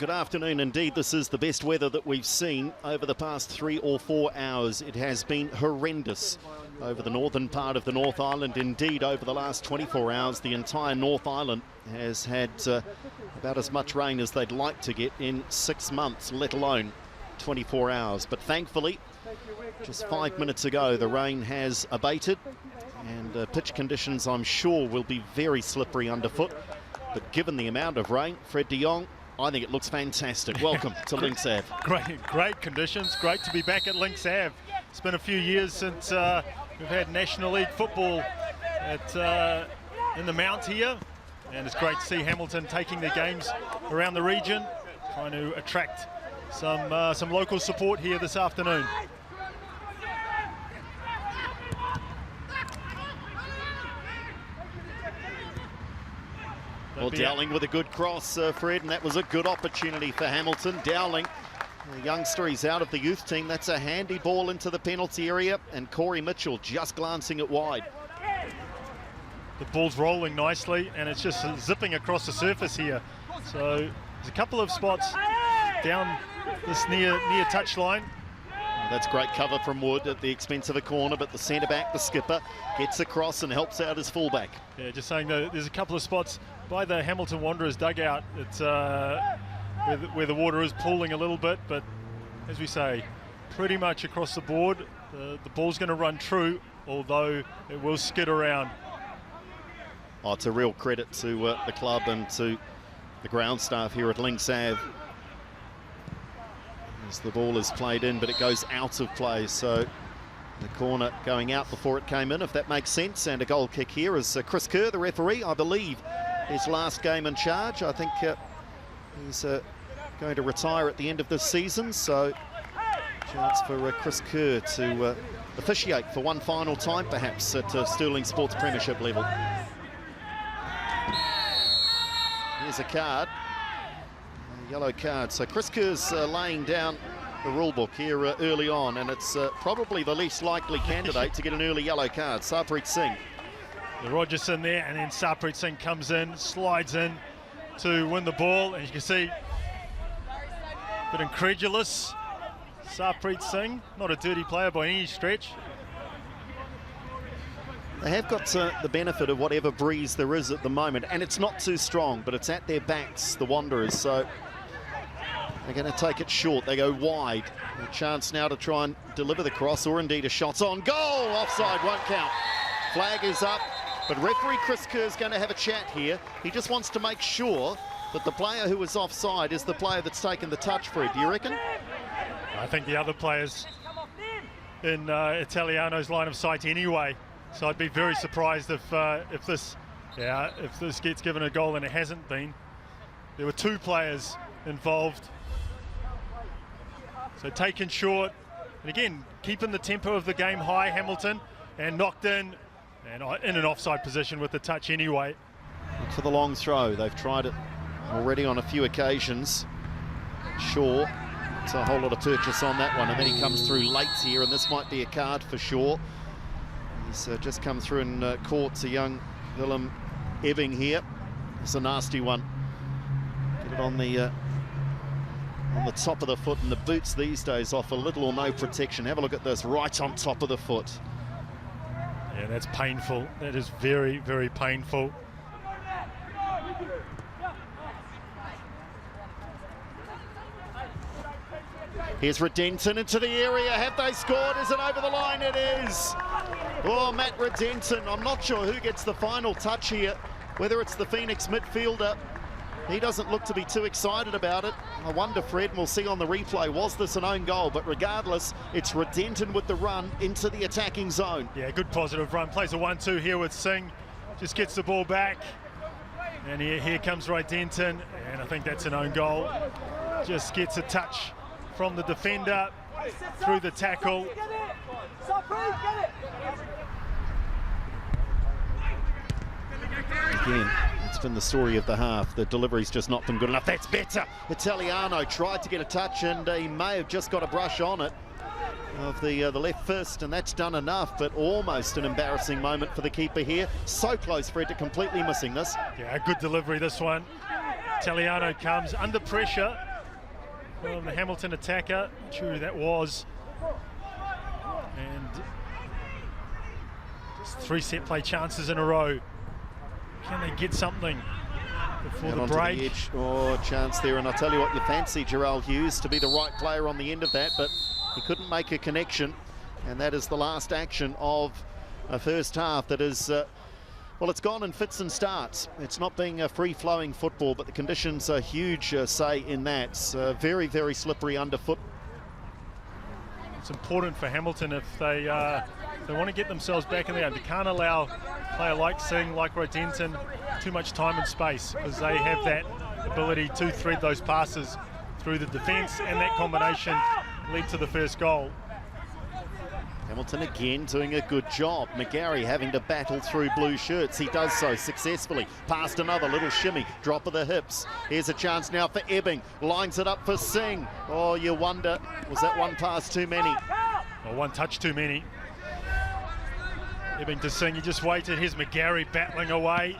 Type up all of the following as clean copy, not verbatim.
Good afternoon indeed. This is the best weather that we've seen over the past 3 or 4 hours. It has been horrendous over the northern part of the North Island. Indeed, over the last 24 hours, the entire North Island has had about as much rain as they'd like to get in 6 months, let alone 24 hours. But thankfully, just 5 minutes ago, the rain has abated, and pitch conditions, I'm sure, will be very slippery underfoot. But given the amount of rain, Fred de Jong, I think it looks fantastic. Welcome to Links Ave. Great conditions. Great to be back at Links Ave. It's been a few years since we've had National League football in the Mount here, and it's great to see Hamilton taking their games around the region, trying to attract some local support here this afternoon. Well, Dowling with a good cross, Fred, and that was a good opportunity for Hamilton. Dowling, the youngster, he's out of the youth team. That's a handy ball into the penalty area, and Corey Mitchell just glancing it wide. The ball's rolling nicely, and it's just zipping across the surface here. So there's a couple of spots down this near touchline. That's great cover from Wood at the expense of a corner, but the centre-back, the skipper, gets across and helps out his fullback. Yeah, just saying that there's a couple of spots by the Hamilton Wanderers dugout where the water is pooling a little bit, but as we say, pretty much across the board, the ball's going to run true, although it will skid around. Oh, it's a real credit to the club and to the ground staff here at Links Ave. As the ball is played in, but it goes out of play, so the corner going out before it came in, if that makes sense. And a goal kick here is Chris Kerr, the referee, I believe his last game in charge. I think he's going to retire at the end of this season, so chance for Chris Kerr to officiate for one final time perhaps at Stirling Sports Premiership level. Here's a card. Yellow card. So Chris Kerr's laying down the rule book here early on, and it's probably the least likely candidate to get an early yellow card. Sarpreet Singh. The Rogerson there, and then Sarpreet Singh comes in, slides in to win the ball, and you can see a bit incredulous. Sarpreet Singh, not a dirty player by any stretch. They have got the benefit of whatever breeze there is at the moment, and it's not too strong, but it's at their backs, the Wanderers, so they're going to take it short. They go wide. A chance now to try and deliver the cross, or indeed a shot on goal. Offside, won't count. Flag is up, but referee Chris Kerr is going to have a chat here. He just wants to make sure that the player who is offside is the player that's taken the touch, Fred. Do you reckon? I think the other players in Italiano's line of sight anyway. So I'd be very surprised if this gets given a goal, and it hasn't been. There were 2 players involved. So taken short, and again, keeping the tempo of the game high, Hamilton, and knocked in, and in an offside position with the touch anyway. Look for the long throw. They've tried it already on a few occasions. Shaw, it's a whole lot of purchase on that one, and then he comes through late here, and this might be a card for Shaw. He's just come through and caught a young Willem Ebbing here. It's a nasty one. Get it on the top of the foot, and the boots these days offer little or no protection. Have a look at this, right on top of the foot. Yeah, that's painful. That is very, very painful. Here's Redenton into the area. Have they scored? Is it over the line? It is. Oh, Matt Redenton. I'm not sure who gets the final touch here, whether it's the Phoenix midfielder. He doesn't look to be too excited about it. I wonder, Fred, and we'll see on the replay, was this an own goal? But regardless, it's Redenton with the run into the attacking zone. Yeah, good positive run. Plays a 1-2 here with Singh. Just gets the ball back. And here comes Redenton, and I think that's an own goal. Just gets a touch from the defender through the tackle. Again, it's been the story of the half. The delivery's just not been good enough. That's better. Italiano tried to get a touch, and he may have just got a brush on it of the left fist, and that's done enough, but almost an embarrassing moment for the keeper here. So close, Fred, to completely missing this. Yeah, good delivery, this one. Italiano comes under pressure, from the Hamilton attacker. Not sure who that was. And just 3 set play chances in a row. Can they get something before the break? The edge. Oh, chance there, and I'll tell you what, you fancy Gerald Hughes to be the right player on the end of that, but he couldn't make a connection, and that is the last action of a first half that is, well, it's gone in fits and starts. It's not being a free-flowing football, but the conditions are huge, say, in that. It's very, very slippery underfoot. It's important for Hamilton if they want to get themselves back in there. They can't allow a player like Singh, like Wellington, too much time and space, because they have that ability to thread those passes through the defence, and that combination led to the first goal. Hamilton again doing a good job. McGarry having to battle through blue shirts. He does so successfully. Past another little shimmy, drop of the hips. Here's a chance now for Ebbing. Lines it up for Singh. Oh, you wonder, was that one pass too many? Well, one touch too many. Ebbing to Singh, he just waited. Here's McGarry battling away.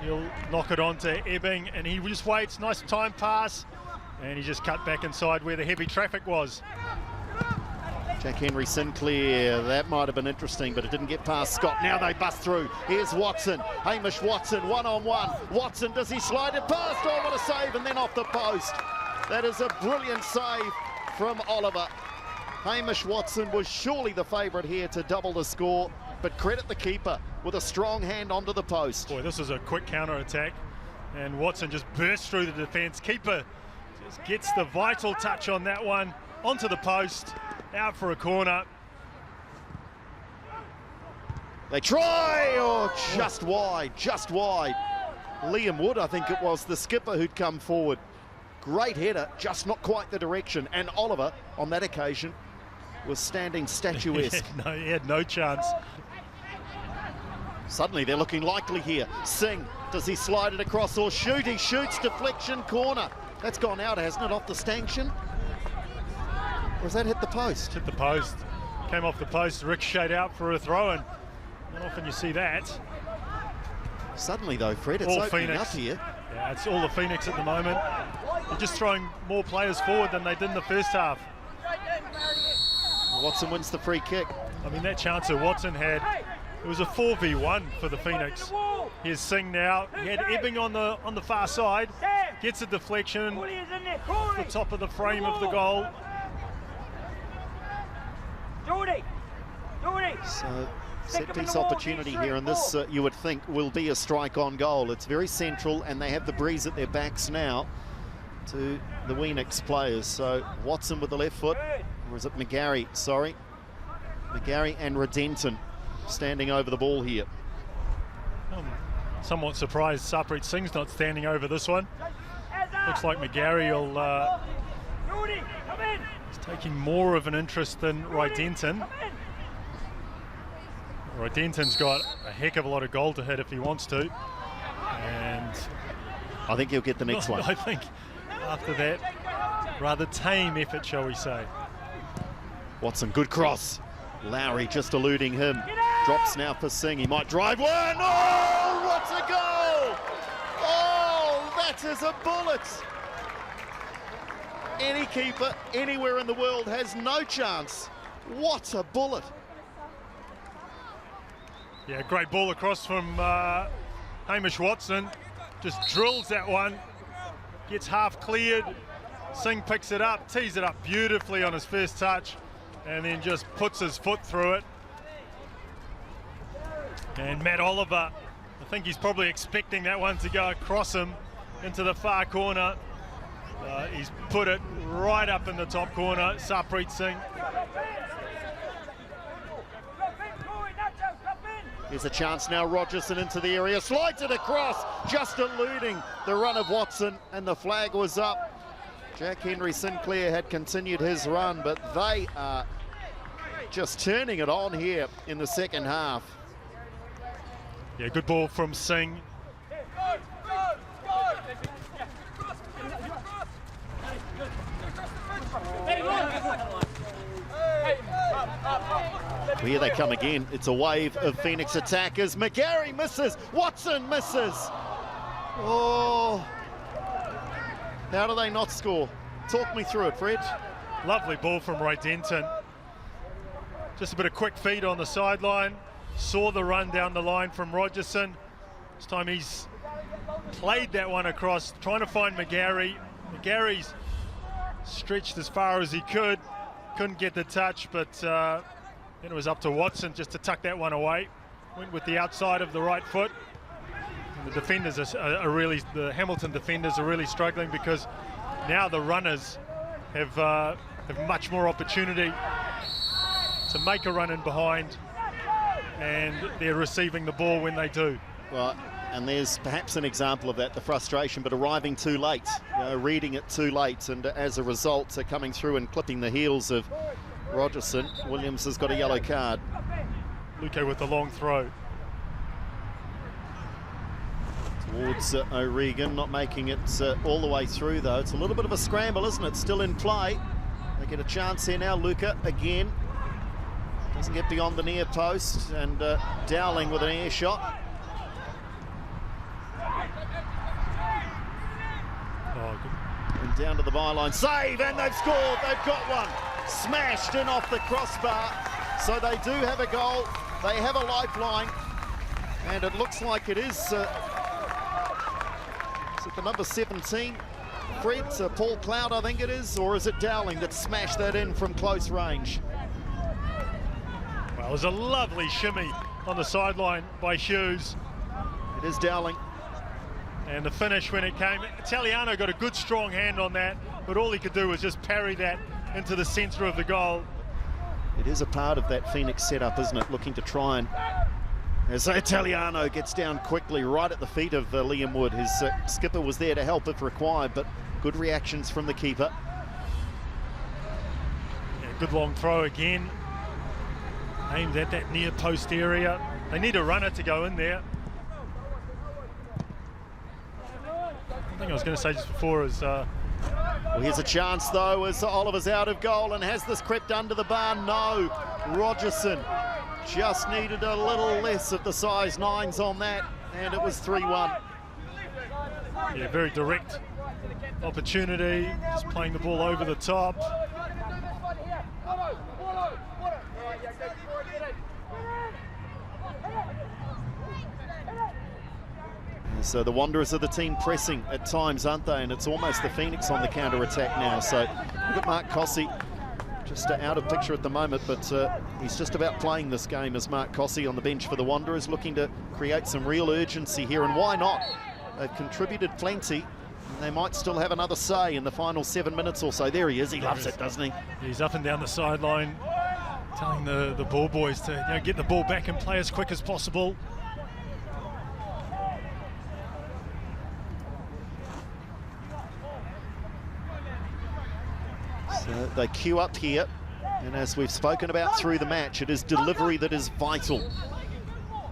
He'll knock it on to Ebbing, and he just waits. Nice time pass, and he just cut back inside where the heavy traffic was. Jack Henry Sinclair, that might have been interesting, but it didn't get past Scott. Now they bust through. Here's Watson, Hamish Watson, one-on-one. Watson, does he slide it past? Oh, what a save, and then off the post. That is a brilliant save from Oliver. Hamish Watson was surely the favourite here to double the score, but credit the keeper with a strong hand onto the post. Boy, this is a quick counter-attack, and Watson just bursts through the defence. Keeper just gets the vital touch on that one, onto the post. Out for a corner. They try, oh, just wide, just wide. Liam Wood, I think it was, the skipper who'd come forward. Great header, just not quite the direction. And Oliver, on that occasion, was standing statuesque. No, he had no chance. Suddenly they're looking likely here. Singh, does he slide it across or shoot? He shoots, deflection, corner. That's gone out, hasn't it, off the stanchion? Or has that hit the post? Hit the post. Came off the post, ricocheted out for a throw-in. Not often you see that. Suddenly though, Fred, it's all opening Phoenix up here. Yeah, it's all the Phoenix at the moment. They're just throwing more players forward than they did in the first half. Watson wins the free kick. I mean, that chance that Watson had, it was a 4v1 for the Phoenix. Here's Singh now. He had Ebbing on the far side. Gets a deflection. The top of the frame of the goal. So, set-piece opportunity here, and this, you would think, will be a strike on goal. It's very central, and they have the breeze at their backs now to the Weenix players. So, Watson with the left foot, or is it McGarry? Sorry. McGarry and Redenton standing over the ball here. I'm somewhat surprised Sarpreet Singh's not standing over this one. Looks like McGarry will... He's taking more of an interest than Redenton. Redenton's got a heck of a lot of goal to hit if he wants to, and I think he'll get the next one. I think after that rather tame effort, shall we say. Watson, good cross. Lowry just eluding him. Drops now for Singh. He might drive one. Oh, what a goal! Oh, that is a bullet. Any keeper anywhere in the world has no chance. What a bullet. Yeah, great ball across from Hamish Watson. Just drills that one. Gets half cleared. Singh picks it up, tees it up beautifully on his first touch, and then just puts his foot through it. And Matt Oliver, I think he's probably expecting that one to go across him into the far corner. He's put it right up in the top corner. Sarpreet Singh. Here's a chance now, Rogerson into the area, slides it across, just eluding the run of Watson, and the flag was up. Jack Henry Sinclair had continued his run, but they are just turning it on here in the second half. Yeah, good ball from Singh. Here they come again. It's a wave of Phoenix attackers. McGarry misses. Watson misses. Oh, how do they not score? Talk me through it, Fred. Lovely ball from Wellington. Just a bit of quick feet on the sideline. Saw the run down the line from Rogerson. This time he's played that one across, trying to find McGarry. McGarry's stretched as far as he could. Couldn't get the touch, but then it was up to Watson just to tuck that one away. Went with the outside of the right foot. And the defenders are really, the Hamilton defenders are really struggling because now the runners have much more opportunity to make a run in behind, and they're receiving the ball when they do. Well, and there's perhaps an example of that, the frustration, but arriving too late, reading it too late, and as a result, coming through and clipping the heels of Rogerson. Williams has got a yellow card. Luque with the long throw. Towards O'Regan, not making it all the way through, though. It's a little bit of a scramble, isn't it? Still in play. They get a chance here now. Luca again. Doesn't get beyond the near post, and Dowling with an air shot. Oh, good. And down to the byline. Save, and they've scored. They've got one. Smashed in off the crossbar. So they do have a goal. They have a lifeline. And it looks like it is the number 17, Fred, Paul Cloud, I think it is, or is it Dowling that smashed that in from close range? Well, it was a lovely shimmy on the sideline by Hughes. It is Dowling. And the finish when it came, Italiano got a good strong hand on that, but all he could do was just parry that into the centre of the goal. It is a part of that Phoenix setup, isn't it? Looking to try and, as Italiano gets down quickly right at the feet of Liam Wood. His skipper was there to help if required, but good reactions from the keeper. Yeah, good long throw again, aimed at that near post area. They need a runner to go in there. I think I was going to say just before is... Well, here's a chance, though, as Oliver's out of goal, and has this crept under the bar? No. Rogerson just needed a little less of the size 9s on that, and it was 3-1. Yeah, very direct opportunity, just playing the ball over the top. So the Wanderers are the team pressing at times, aren't they? And it's almost the Phoenix on the counter-attack now. So look at Mark Cossey, just out of picture at the moment, but he's just about playing this game as Mark Cossey on the bench for the Wanderers, looking to create some real urgency here. And why not? They've contributed plenty, and they might still have another say in the final 7 minutes or so. There he is. He loves it, doesn't he? He's up and down the sideline, telling the ball boys to get the ball back and play as quick as possible. So they queue up here, and as we've spoken about through the match, it is delivery that is vital,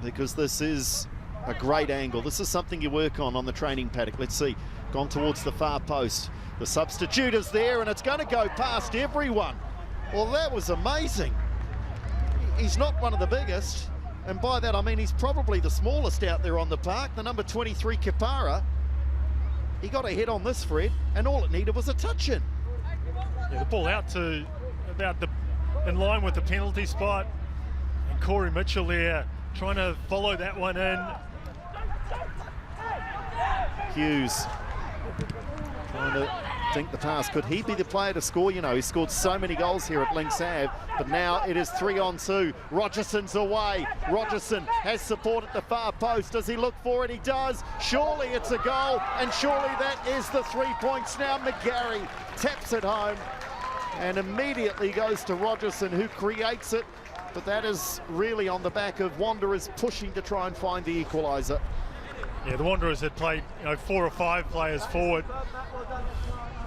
because this is a great angle. This is something you work on the training paddock. Let's see, gone towards the far post. The substitute is there, and it's going to go past everyone. Well, that was amazing. He's not one of the biggest, and by that I mean he's probably the smallest out there on the park, the number 23, Kipara. He got a head on this, Fred, and all it needed was a touch-in. Yeah, the ball out to about in line with the penalty spot, and Corey Mitchell there trying to follow that one in. Hughes trying to think the pass. Could he be the player to score? You know, he scored so many goals here at Lynx Ave, but now it is 3-on-2. Rogerson's away. Rogerson has support at the far post. Does he look for it? He does. Surely it's a goal, and surely that is the 3 points now. McGarry taps it home and immediately goes to Rogerson, who creates it, but that is really on the back of Wanderers pushing to try and find the equaliser. Yeah, the Wanderers had played 4 or 5 players forward,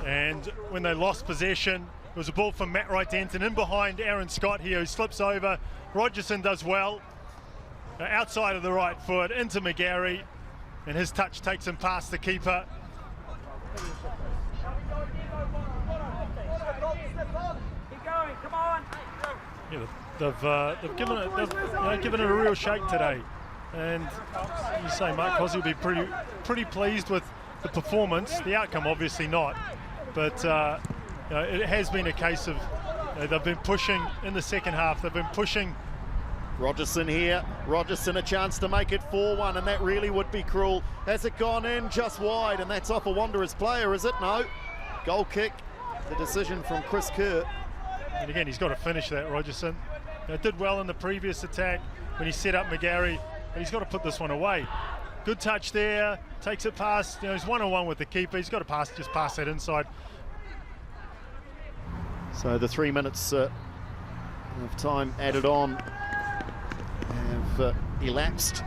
and when they lost possession, it was a ball from Matt Wright-Denton in behind Aaron Scott here, who slips over. Rogerson does well, outside of the right foot, into McGarry, and his touch takes him past the keeper. Yeah, they've given it a real shake today, and you say Mark Cossey will be pretty pleased with the performance. The outcome obviously not, but it has been a case of they've been pushing in the second half. They've been pushing. Rogerson here. Rogerson a chance to make it 4-1, and that really would be cruel. Has it gone in just wide, and that's off a Wanderers player, is it? No. Goal kick. The decision from Chris Kerr. And again, he's got to finish that, Rogerson. Did well in the previous attack when he set up McGarry, but he's got to put this one away. Good touch there. Takes it past. He's 1-on-1 with the keeper. He's got to just pass that inside. So the 3 minutes of time added on have elapsed.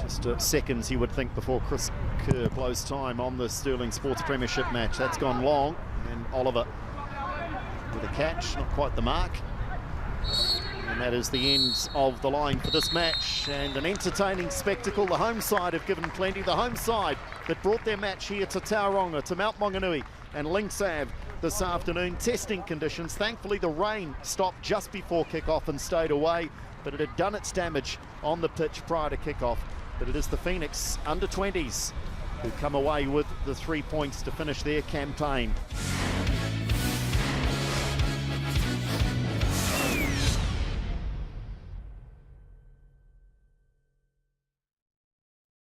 Just seconds, you would think, before Chris Kerr blows time on the Stirling Sports Premiership match. That's gone long, and Oliver with a catch, not quite the mark. And that is the end of the line for this match, and an entertaining spectacle. The home side have given plenty. The home side that brought their match here to Tauranga, to Mount Maunganui and Lynx Ave this afternoon. Testing conditions. Thankfully the rain stopped just before kick-off and stayed away, but it had done its damage on the pitch prior to kick-off. But it is the Phoenix under-20s who come away with the 3 points to finish their campaign.